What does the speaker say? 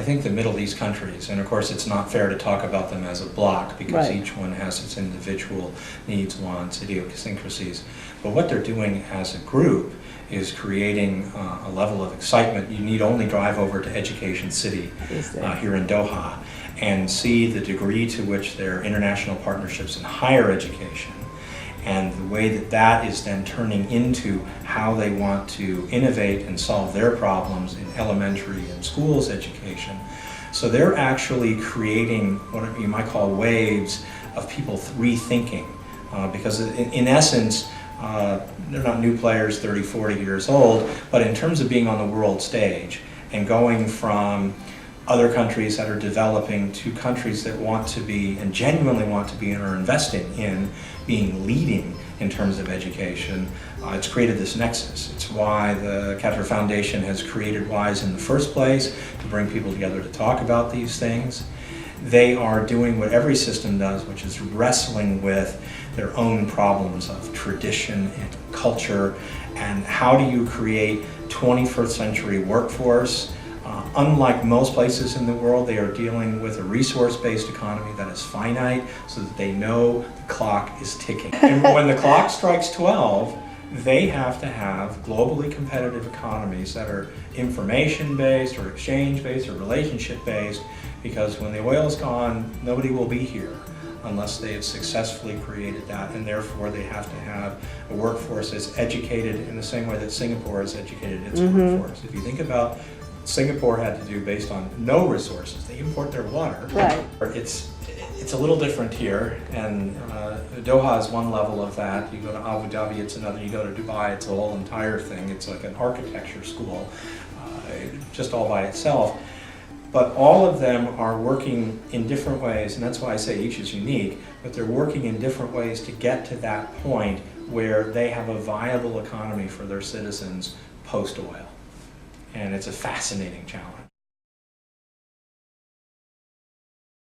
think the Middle East countries, and of course it's not fair to talk about them as a block because each one has its individual needs, wants, idiosyncrasies. But what they're doing as a group is creating a level of excitement. You need only drive over to Education City here in Doha and see the degree to which their international partnerships in higher education and the way that that is then turning into how they want to innovate and solve their problems in elementary and schools education. So they're actually creating what you might call waves of people rethinking, because in essence, they're not new players 30, 40 years old, but in terms of being on the world stage and going from other countries that are developing to countries that want to be and genuinely want to be and are investing in being leading in terms of education, it's created this nexus. It's why the Qatar Foundation has created WISE in the first place, to bring people together to talk about these things. They are doing what every system does, which is wrestling with their own problems of tradition and culture, and how do you create 21st century workforce. Unlike most places in the world, they are dealing with a resource-based economy that is finite, so that they know the clock is ticking. And when the clock strikes 12, they have to have globally competitive economies that are information-based or exchange-based or relationship-based, because when the oil is gone, nobody will be here unless they have successfully created that, and therefore they have to have a workforce that's educated in the same way that Singapore has educated its workforce. If you think about Singapore had to do based on no resources. They import their water. Right. It's a little different here, and Doha is one level of that. You go to Abu Dhabi, it's another. You go to Dubai, it's a whole entire thing. It's like an architecture school, just all by itself. But all of them are working in different ways, and that's why I say each is unique, but they're working in different ways to get to that point where they have a viable economy for their citizens post-oil. And it's a fascinating challenge.